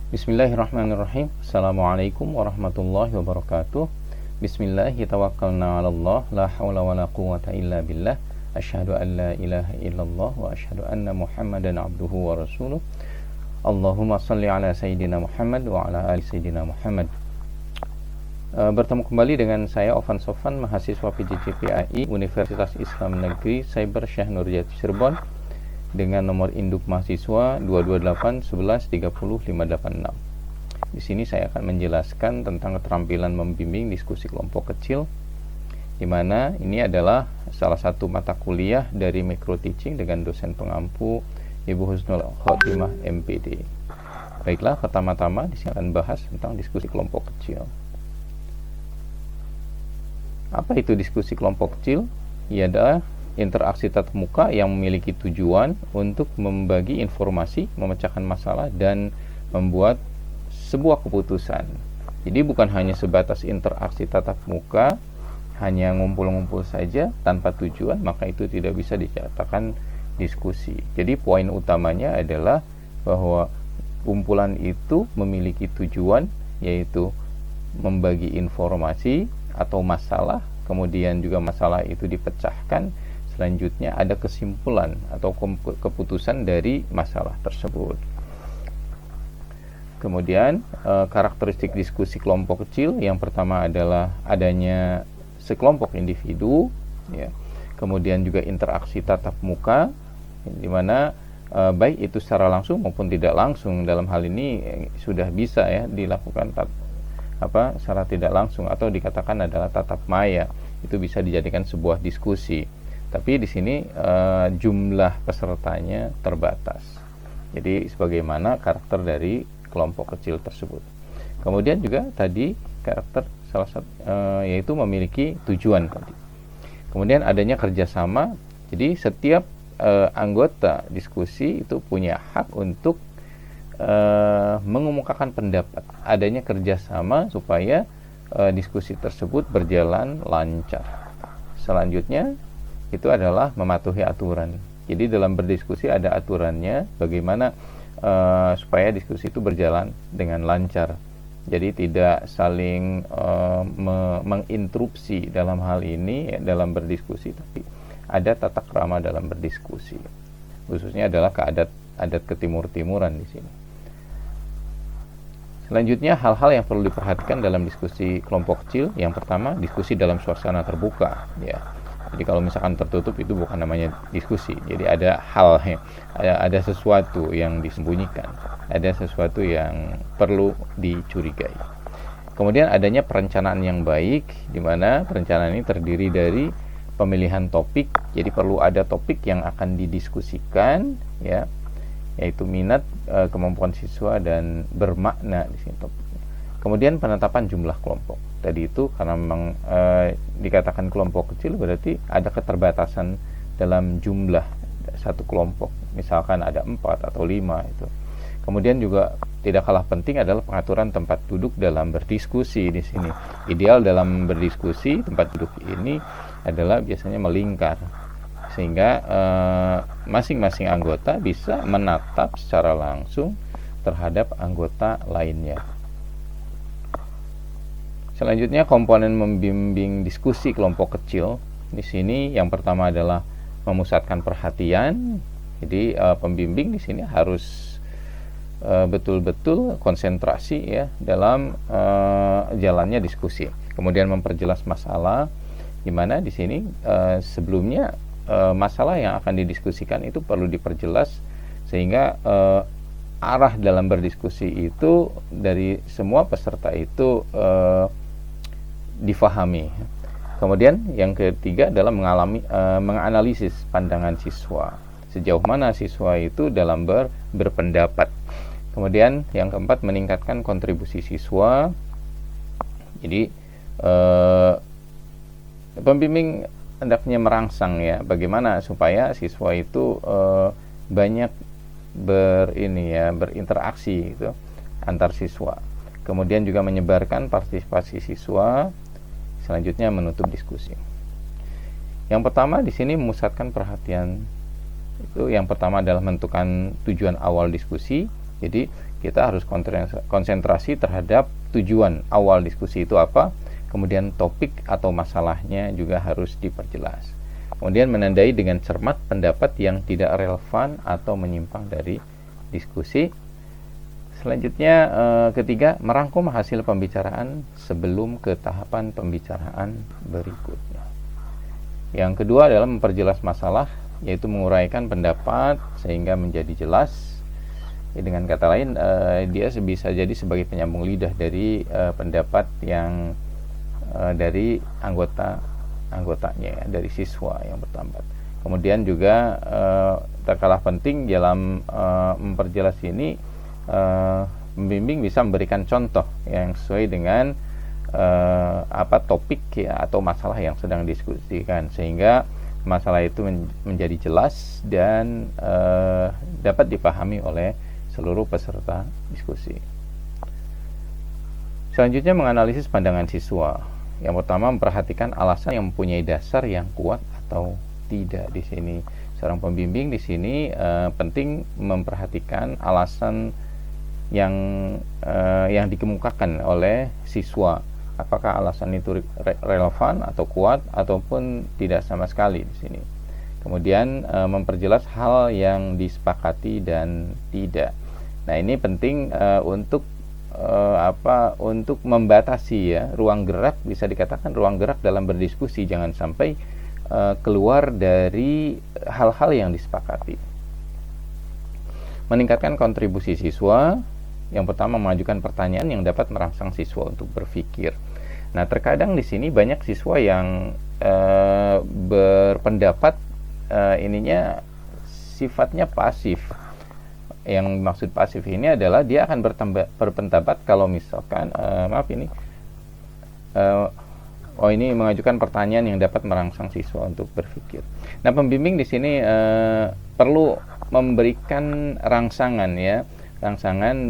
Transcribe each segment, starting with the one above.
Bismillahirrahmanirrahim. Assalamualaikum warahmatullahi wabarakatuh. Bismillahi tawakkalna 'alallah, la haula wala quwwata illa billah. Asyhadu an la ilaha illallah wa asyhadu anna Muhammadan abduhu wa rasuluh. Allahumma shalli ala sayyidina Muhammad wa ala ali sayyidina Muhammad. Bertemu kembali dengan saya Ovan Sofan, mahasiswa PJJ-PAI Universitas Islam Negeri Cyber Syekh Nurjati Cirebon, dengan nomor induk mahasiswa 228113056. Di sini saya akan menjelaskan tentang keterampilan membimbing diskusi kelompok kecil, di mana ini adalah salah satu mata kuliah dari micro teaching dengan dosen pengampu Ibu Husnul Khotimah MPD. Baiklah, pertama-tama di sini akan bahas tentang diskusi kelompok kecil. Apa itu diskusi kelompok kecil? Ia adalah interaksi tatap muka yang memiliki tujuan untuk membagi informasi, memecahkan masalah, dan membuat sebuah keputusan. Jadi bukan hanya sebatas interaksi tatap muka, hanya ngumpul-ngumpul saja tanpa tujuan, maka itu tidak bisa dikatakan diskusi. Jadi poin utamanya adalah bahwa kumpulan itu memiliki tujuan, yaitu membagi informasi atau masalah, kemudian juga masalah itu dipecahkan. Selanjutnya ada kesimpulan atau keputusan dari masalah tersebut. Kemudian karakteristik diskusi kelompok kecil, yang pertama adalah adanya sekelompok individu, ya. Kemudian juga interaksi tatap muka, di mana baik itu secara langsung maupun tidak langsung. Dalam hal ini sudah bisa ya dilakukan secara tidak langsung, atau dikatakan adalah tatap maya. Itu bisa dijadikan sebuah diskusi. Tapi di sini jumlah pesertanya terbatas. Jadi sebagaimana karakter dari kelompok kecil tersebut. Kemudian juga tadi karakter salah satu yaitu memiliki tujuan tadi. Kemudian adanya kerjasama. Jadi setiap anggota diskusi itu punya hak untuk mengemukakan pendapat. Adanya kerjasama supaya diskusi tersebut berjalan lancar. Selanjutnya itu adalah mematuhi aturan. Jadi dalam berdiskusi ada aturannya, bagaimana supaya diskusi itu berjalan dengan lancar. Jadi tidak saling menginterupsi dalam hal ini ya, dalam berdiskusi, tapi ada tata krama dalam berdiskusi. Khususnya adalah adat ketimur-timuran di sini. Selanjutnya, hal-hal yang perlu diperhatikan dalam diskusi kelompok kecil. Yang pertama, diskusi dalam suasana terbuka, ya. Jadi kalau misalkan tertutup itu bukan namanya diskusi. Jadi ada hal, ada sesuatu yang disembunyikan, ada sesuatu yang perlu dicurigai. Kemudian adanya perencanaan yang baik, di mana perencanaan ini terdiri dari pemilihan topik. Jadi perlu ada topik yang akan didiskusikan, ya, yaitu minat, kemampuan siswa, dan bermakna di sini topiknya. Kemudian penetapan jumlah kelompok. Tadi itu karena memang dikatakan kelompok kecil, berarti ada keterbatasan dalam jumlah satu kelompok. Misalkan ada 4 atau 5 itu. Kemudian juga tidak kalah penting adalah pengaturan tempat duduk dalam berdiskusi di sini. Ideal dalam berdiskusi, tempat duduk ini adalah biasanya melingkar, sehingga masing-masing anggota bisa menatap secara langsung terhadap anggota lainnya. Selanjutnya, komponen membimbing diskusi kelompok kecil. Di sini yang pertama adalah memusatkan perhatian. Jadi pembimbing di sini harus betul-betul konsentrasi ya dalam jalannya diskusi. Kemudian memperjelas masalah, di mana di sini sebelumnya masalah yang akan didiskusikan itu perlu diperjelas, sehingga arah dalam berdiskusi itu dari semua peserta itu difahami. Kemudian yang ketiga adalah menganalisis pandangan siswa, sejauh mana siswa itu dalam berpendapat. Kemudian yang keempat, meningkatkan kontribusi siswa. Jadi pembimbing hendaknya merangsang ya, bagaimana supaya siswa itu banyak berinteraksi gitu antar siswa. Kemudian juga menyebarkan partisipasi siswa. Selanjutnya menutup diskusi. Yang pertama di sini memusatkan perhatian. Itu yang pertama adalah menentukan tujuan awal diskusi. Jadi kita harus konsentrasi terhadap tujuan awal diskusi itu apa, kemudian topik atau masalahnya juga harus diperjelas. Kemudian menandai dengan cermat pendapat yang tidak relevan atau menyimpang dari diskusi. Selanjutnya ketiga, merangkum hasil pembicaraan sebelum ke tahapan pembicaraan berikutnya. Yang kedua adalah memperjelas masalah, yaitu menguraikan pendapat sehingga menjadi jelas. Dengan kata lain, dia bisa jadi sebagai penyambung lidah dari pendapat yang dari anggotanya ya, dari siswa yang berpendapat. Kemudian juga tak kalah penting dalam memperjelas ini, pembimbing bisa memberikan contoh yang sesuai dengan topik ya, atau masalah yang sedang diskusikan, sehingga masalah itu menjadi jelas dan dapat dipahami oleh seluruh peserta diskusi. Selanjutnya menganalisis pandangan siswa. Yang pertama, memperhatikan alasan yang mempunyai dasar yang kuat atau tidak. Di sini seorang pembimbing di sini penting memperhatikan alasan yang dikemukakan oleh siswa. Apakah alasan itu relevan atau kuat ataupun tidak sama sekali di sini. Kemudian memperjelas hal yang disepakati dan tidak. Nah, ini penting untuk membatasi ya ruang gerak, bisa dikatakan ruang gerak dalam berdiskusi, jangan sampai keluar dari hal-hal yang disepakati. Meningkatkan kontribusi siswa. Yang pertama, mengajukan pertanyaan yang dapat merangsang siswa untuk berpikir. Nah, terkadang di sini banyak siswa yang berpendapat ininya sifatnya pasif. Yang maksud pasif ini adalah dia akan berpendapat kalau misalkan ini mengajukan pertanyaan yang dapat merangsang siswa untuk berpikir. Nah, pembimbing di sini perlu memberikan rangsangan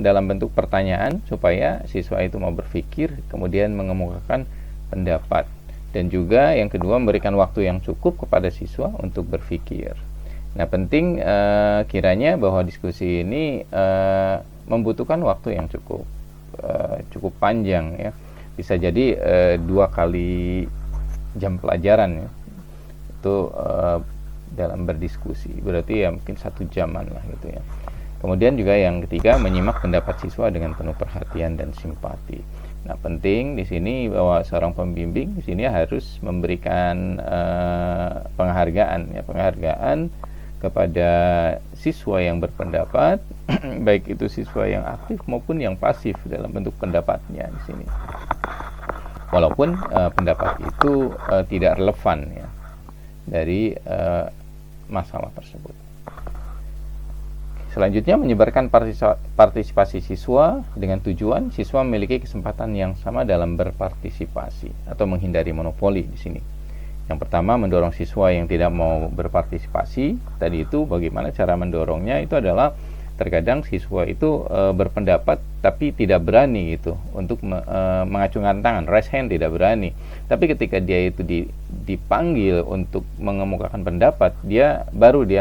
dalam bentuk pertanyaan supaya siswa itu mau berpikir, kemudian mengemukakan pendapat. Dan juga yang kedua, memberikan waktu yang cukup kepada siswa untuk berpikir. Nah, penting kiranya bahwa diskusi ini membutuhkan waktu yang cukup panjang ya. Bisa jadi 2 kali jam pelajaran ya. Itu dalam berdiskusi. Berarti ya mungkin 1 jaman lah gitu ya. Kemudian juga yang ketiga, menyimak pendapat siswa dengan penuh perhatian dan simpati. Nah, penting di sini bahwa seorang pembimbing di sini harus memberikan penghargaan kepada siswa yang berpendapat, baik itu siswa yang aktif maupun yang pasif dalam bentuk pendapatnya di sini. Walaupun pendapat itu tidak relevan ya dari masalah tersebut. Selanjutnya, menyebarkan partisipasi siswa dengan tujuan siswa memiliki kesempatan yang sama dalam berpartisipasi atau menghindari monopoli di sini. Yang pertama, mendorong siswa yang tidak mau berpartisipasi. Tadi itu bagaimana cara mendorongnya, itu adalah terkadang siswa itu berpendapat tapi tidak berani gitu untuk mengacungkan tangan, raise hand, tidak berani. Tapi ketika dia itu dipanggil untuk mengemukakan pendapat, dia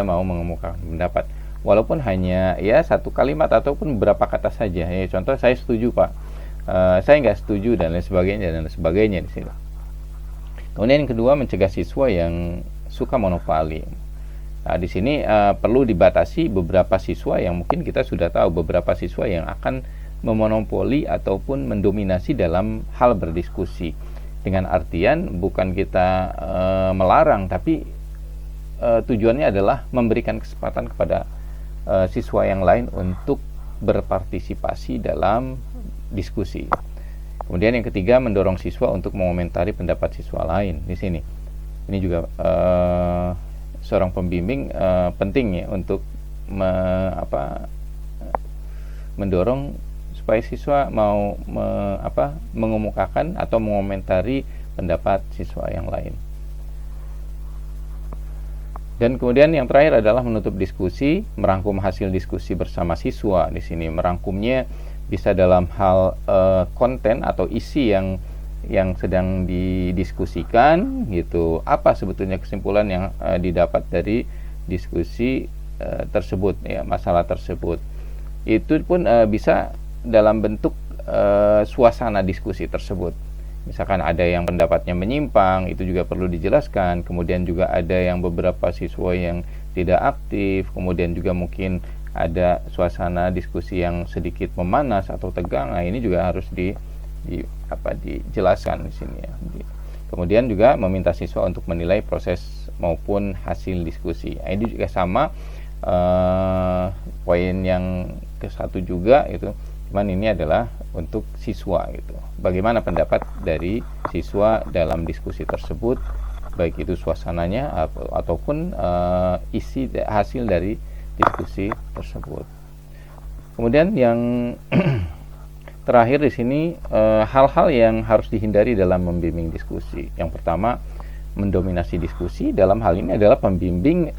mau mengemukakan pendapat. Walaupun hanya ya 1 kalimat ataupun beberapa kata saja. Ya, contoh, saya setuju Pak, saya nggak setuju, dan lain sebagainya di sini. Kemudian yang kedua, mencegah siswa yang suka monopoli. Nah, di sini perlu dibatasi beberapa siswa yang mungkin kita sudah tahu, beberapa siswa yang akan memonopoli ataupun mendominasi dalam hal berdiskusi. Dengan artian bukan kita melarang, tapi tujuannya adalah memberikan kesempatan kepada siswa yang lain untuk berpartisipasi dalam diskusi. Kemudian yang ketiga, mendorong siswa untuk mengomentari pendapat siswa lain di sini. Ini juga seorang pembimbing penting ya untuk mendorong supaya siswa mau mengemukakan atau mengomentari pendapat siswa yang lain. Dan kemudian yang terakhir adalah menutup diskusi, merangkum hasil diskusi bersama siswa. Di sini merangkumnya bisa dalam hal konten atau isi yang sedang didiskusikan gitu. Apa sebetulnya kesimpulan yang didapat dari diskusi tersebut ya, masalah tersebut. itu pun bisa dalam bentuk suasana diskusi tersebut. Misalkan ada yang pendapatnya menyimpang, itu juga perlu dijelaskan. Kemudian juga ada yang beberapa siswa yang tidak aktif, kemudian juga mungkin ada suasana diskusi yang sedikit memanas atau tegang. Nah, ini juga harus dijelaskan di sini ya. Kemudian juga meminta siswa untuk menilai proses maupun hasil diskusi. Nah, ini juga sama, poin yang ke-1 juga itu, cuman ini adalah untuk siswa gitu. Bagaimana pendapat dari siswa dalam diskusi tersebut, baik itu suasananya ataupun isi hasil dari diskusi tersebut. Kemudian yang terakhir di sini, hal-hal yang harus dihindari dalam membimbing diskusi. Yang pertama, mendominasi diskusi. Dalam hal ini adalah pembimbing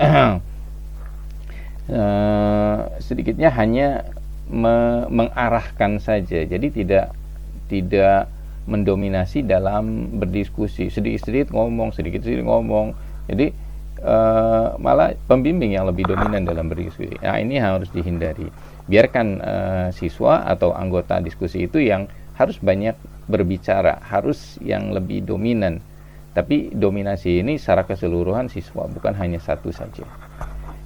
sedikitnya hanya mengarahkan saja. Jadi tidak mendominasi dalam berdiskusi. Sedikit-sedikit ngomong. Jadi malah pembimbing yang lebih dominan dalam berdiskusi. Nah, ini harus dihindari. Biarkan siswa atau anggota diskusi itu yang harus banyak berbicara, harus yang lebih dominan. Tapi dominasi ini secara keseluruhan siswa, bukan hanya satu saja.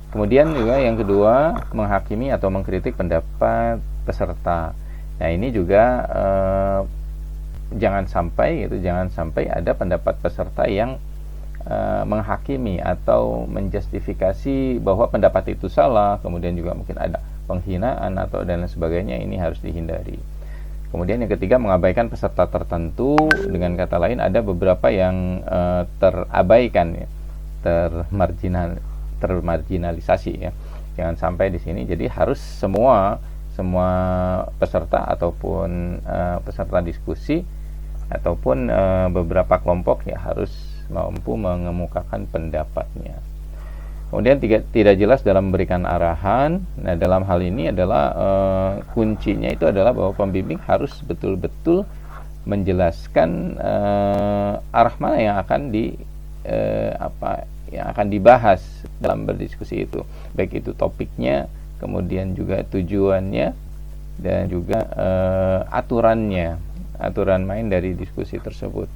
Kemudian juga yang kedua, menghakimi atau mengkritik pendapat peserta. Nah, ini juga jangan sampai ada pendapat peserta yang menghakimi atau menjustifikasi bahwa pendapat itu salah, kemudian juga mungkin ada penghinaan atau dan lain sebagainya. Ini harus dihindari. Kemudian yang ketiga, mengabaikan peserta tertentu. Dengan kata lain, ada beberapa yang terabaikan ya, termarginalisasi ya. Jangan sampai di sini. Jadi harus semua peserta ataupun peserta diskusi ataupun beberapa kelompok ya harus mampu mengemukakan pendapatnya. Kemudian tidak jelas dalam memberikan arahan. Nah, dalam hal ini adalah kuncinya itu adalah bahwa pembimbing harus betul-betul menjelaskan arah mana yang akan dibahas dalam berdiskusi itu, baik itu topiknya, kemudian juga tujuannya, dan juga aturan main dari diskusi tersebut.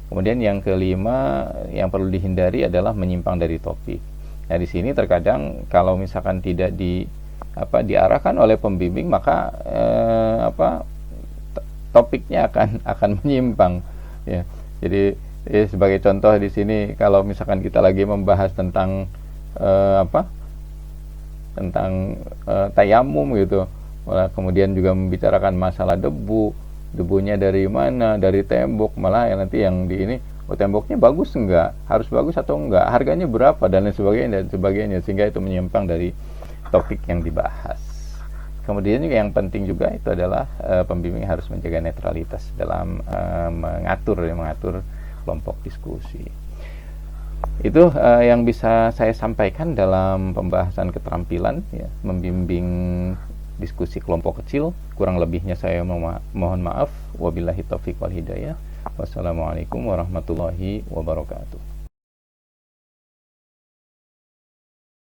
Kemudian yang kelima yang perlu dihindari adalah menyimpang dari topik. Nah, di sini terkadang kalau misalkan tidak diarahkan oleh pembimbing, maka topiknya akan menyimpang ya. Jadi sebagai contoh di sini, kalau misalkan kita lagi membahas tentang tayamum gitu, kemudian juga membicarakan masalah debunya dari mana, dari tembok, malah nanti yang di ini, temboknya bagus enggak, harus bagus atau enggak, harganya berapa, dan lain sebagainya, sehingga itu menyimpang dari topik yang dibahas. Kemudian juga yang penting juga itu adalah pembimbing harus menjaga netralitas dalam mengatur kelompok diskusi. Itu yang bisa saya sampaikan dalam pembahasan keterampilan ya, membimbing diskusi kelompok kecil. Kurang lebihnya saya mohon maaf. Wabillahi taufiq wal hidayah. Wassalamualaikum warahmatullahi wabarakatuh.